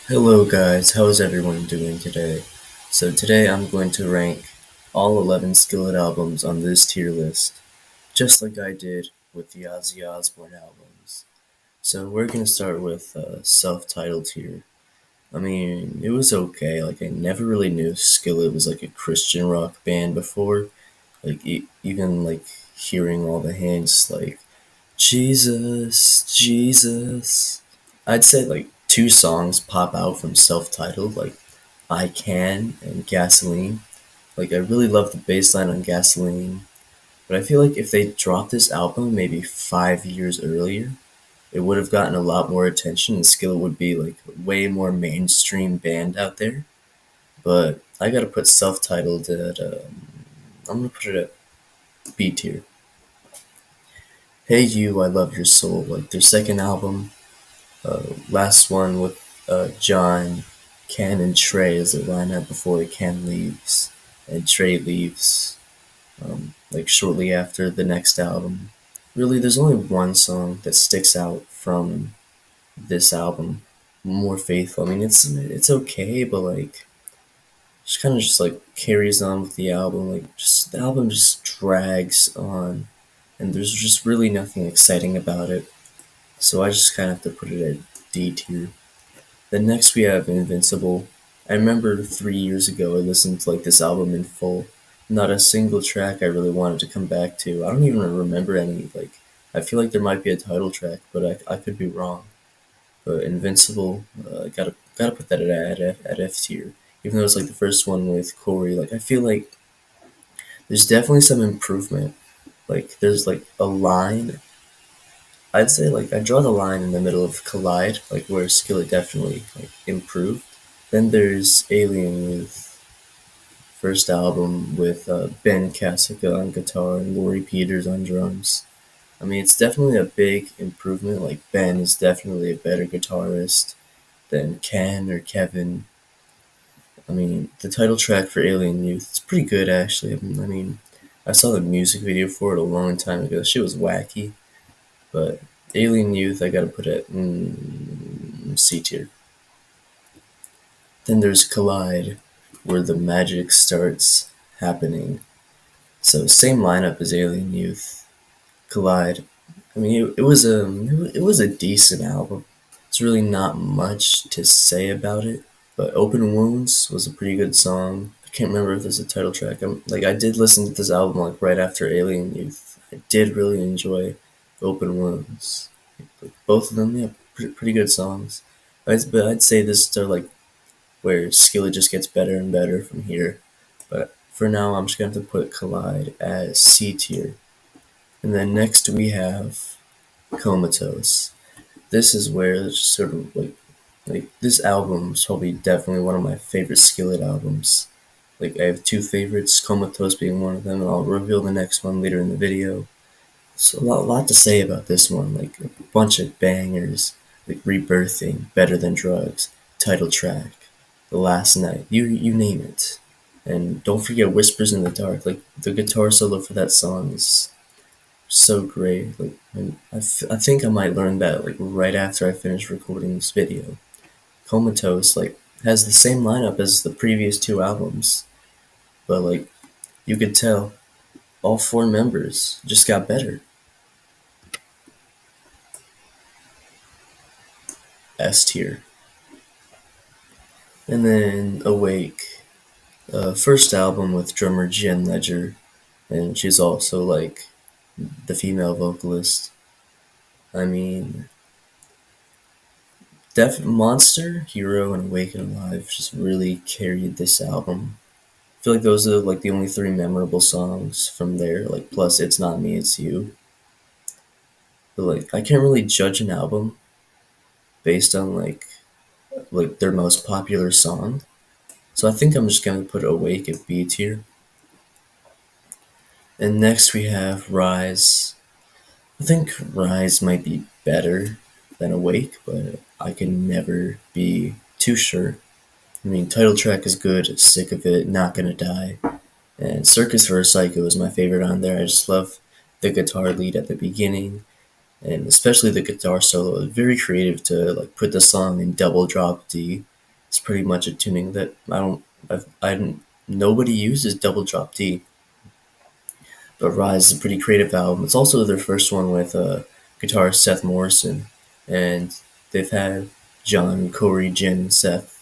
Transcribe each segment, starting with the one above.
Hello guys, how's everyone doing today? So today I'm going to rank all 11 Skillet albums on this tier list, just like I did with the Ozzy Osbourne albums. So we're going to start with self-titled here. I mean, it was okay, like I never really knew Skillet was like a Christian rock band before, like even like hearing all the hints like Jesus, Jesus. I'd say like two songs pop out from self-titled, like I Can and Gasoline. Like I really love the bass line on Gasoline, but I feel like if they dropped this album maybe 5 years earlier, it would have gotten a lot more attention and Skillet would be like a way more mainstream band out there. But I gotta put self-titled at I'm gonna put it at B tier. Hey You, I Love Your Soul, like their second album. Last one with John, Ken, and Trey as a lineup before Ken leaves and Trey leaves, like shortly after the next album. Really, there's only one song that sticks out from this album, More Faithful. I mean, it's okay, but like, just kind of just like carries on with the album. Like, just the album just drags on, and there's just really nothing exciting about it. So I just kind of have to put it at D tier. Then next we have Invincible. I remember 3 years ago I listened to like this album in full. Not a single track I really wanted to come back to. I don't even remember any. Like I feel like there might be a title track, but I could be wrong. But Invincible, gotta put that at F tier. Even though it's like the first one with Corey, like I feel like there's definitely some improvement. Like there's like a line. I'd say like I draw the line in the middle of Collide, like where Skillet definitely like improved. Then there's Alien Youth, first album with Ben Cassica on guitar and Lori Peters on drums. I mean, it's definitely a big improvement. Like Ben is definitely a better guitarist than Ken or Kevin. I mean, the title track for Alien Youth is pretty good actually. I mean, I saw the music video for it a long time ago. Shit was wacky, but Alien Youth I gotta put it C tier. Then there's Collide, where the magic starts happening. So same lineup as Alien Youth. Collide. I mean, it was a decent album. It's really not much to say about it, but Open Wounds was a pretty good song. I can't remember if there's a title track. Like I did listen to this album like right after Alien Youth. I did really enjoy Open Wounds. Like, both of them, yeah, pretty good songs. But I'd say this are like where Skillet just gets better and better from here. But for now, I'm just going to have to put Collide as C tier. And then next we have Comatose. This is where it's sort of like this album is probably definitely one of my favorite Skillet albums. Like I have two favorites, Comatose being one of them, and I'll reveal the next one later in the video. So lot to say about this one, like a bunch of bangers, like Rebirthing, Better Than Drugs, title track, The Last Night, you name it. And don't forget Whispers in the Dark, like the guitar solo for that song is so great. Like and I think I might learn that like right after I finish recording this video. Comatose like has the same lineup as the previous two albums, but like you could tell all four members just got better. S tier. And then Awake, first album with drummer Jen Ledger, and she's also like the female vocalist. I mean, Def Monster, Hero, and Awake and Alive just really carried this album. I feel like those are like the only three memorable songs from there. Like plus, It's Not Me, It's You. But like, I can't really judge an album based on like their most popular song. So I think I'm just gonna put Awake at B tier. And next we have Rise. I think Rise might be better than Awake, but I can never be too sure. I mean, title track is good, Sick of It, Not Gonna Die, and Circus for a Psycho is my favorite on there. I just love the guitar lead at the beginning, and especially the guitar solo. It's very creative to like put the song in double drop D. pretty much a tuning that nobody uses double drop D. But Rise is a pretty creative album. It's also their first one with guitarist Seth Morrison, and they've had John, Corey, Jen, and Seth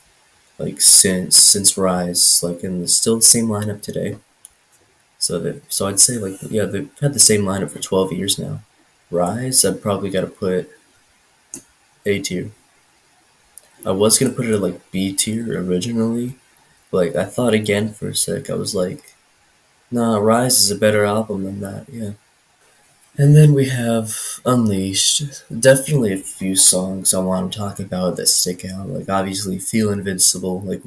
like since Rise, like in the still the same lineup today. So I'd say like yeah they've had the same lineup for 12 years now. Rise, I've probably got to put A tier. I was gonna put it at like B tier originally. Like I thought again for a sec. I was like, nah, Rise is a better album than that. Yeah. And then we have Unleashed. Definitely a few songs I want to talk about that stick out. Like obviously Feel Invincible, like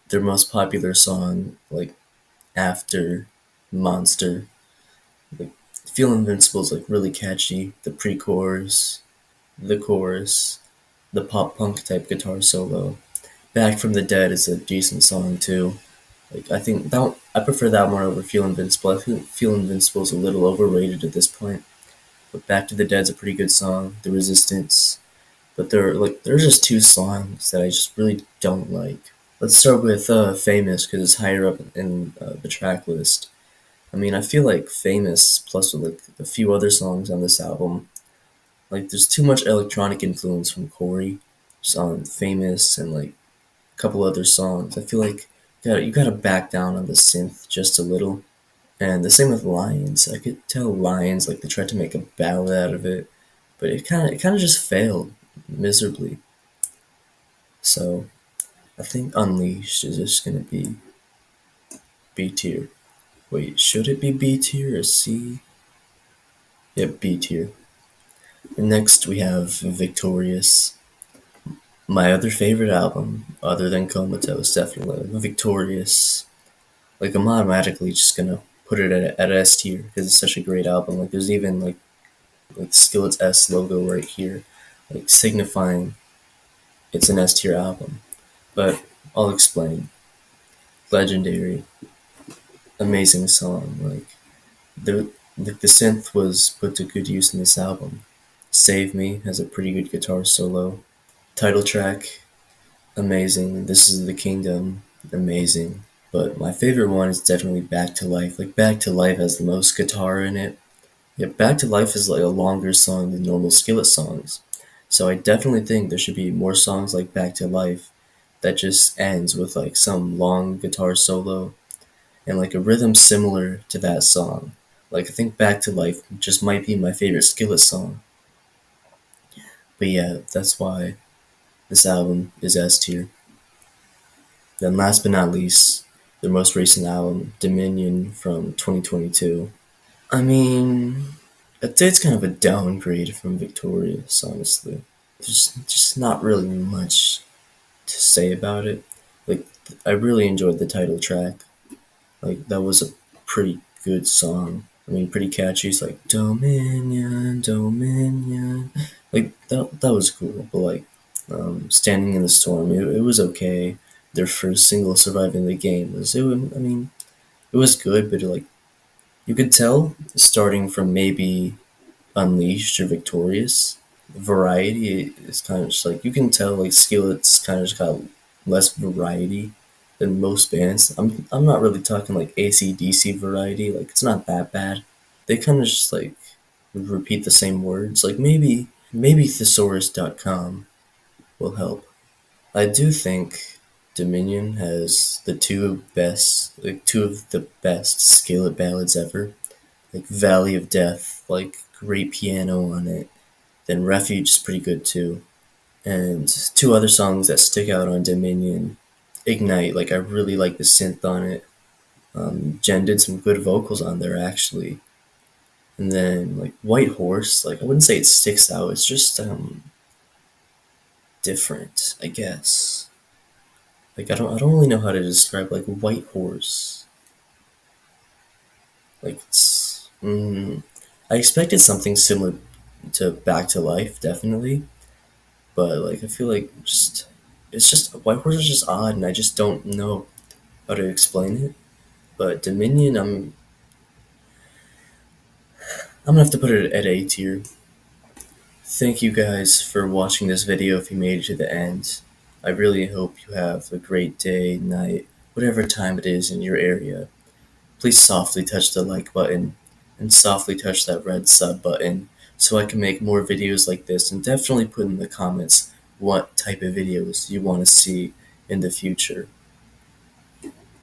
their most popular song, like after Monster. Like Feel Invincible is like really catchy. The pre-chorus, the chorus, the pop punk type guitar solo. Back from the Dead is a decent song too. Like I think that I prefer that one over Feel Invincible. I think Feel Invincible is a little overrated at this point. But Back to the Dead's a pretty good song. The Resistance. But there's just two songs that I just really don't like. Let's start with Famous because it's higher up in the track list. I mean, I feel like Famous plus with like a few other songs on this album, like there's too much electronic influence from Corey just on Famous and like a couple other songs. I feel like you gotta back down on the synth just a little. And the same with Lions. I could tell Lions like they tried to make a ballad out of it, but it kind of just failed miserably. So I think Unleashed is just gonna be B tier. Wait, should it be B tier or C? Yep, B tier. And next we have Victorious. My other favorite album, other than Comatose, definitely Victorious. Like I'm automatically just gonna put it at S tier because it's such a great album. Like there's even like Skillet's S logo right here, like signifying it's an S tier album. But I'll explain. Legendary, amazing song. The synth was put to good use in this album. Save Me has a pretty good guitar solo. Title track, amazing. This is the Kingdom, amazing. But my favorite one is definitely Back to Life. Like Back to Life has the most guitar in it. Yeah, Back to Life is like a longer song than normal Skillet songs. So I definitely think there should be more songs like Back to Life that just ends with like some long guitar solo and like a rhythm similar to that song. Like I think Back to Life just might be my favorite Skillet song. But yeah, that's why this album is S tier. Then last but not least, their most recent album, Dominion from 2022. I mean, I'd say it's kind of a downgrade from Victorious, honestly. There's just not really much to say about it. Like, I really enjoyed the title track. Like, that was a pretty good song. I mean, pretty catchy. It's like, Dominion, Dominion. Like, that was cool. But, like, Standing in the Storm, it was okay. Their first single, Surviving the Game, I mean, it was good, but, like, you could tell, starting from maybe Unleashed or Victorious, variety is kind of just like you can tell like Skillet's kind of just got less variety than most bands. I'm not really talking like AC/DC variety. Like it's not that bad. They kind of just like repeat the same words. Like maybe thesaurus.com will help. I do think Dominion has two of the best Skillet ballads ever. Like Valley of Death, like great piano on it. Then Refuge is pretty good too. And two other songs that stick out on Dominion, Ignite, like I really like the synth on it. Jen did some good vocals on there actually. And then like White Horse, like I wouldn't say it sticks out, it's just different, I guess. Like I don't really know how to describe like White Horse. Like I expected something similar to Back to Life, definitely. But like I feel like just it's just White Horse is just odd, and I just don't know how to explain it. But Dominion, I'm gonna have to put it at A tier. Thank you guys for watching this video if you made it to the end. I really hope you have a great day, night, whatever time it is in your area. Please softly touch the like button and softly touch that red sub button so I can make more videos like this, and definitely put in the comments what type of videos you want to see in the future.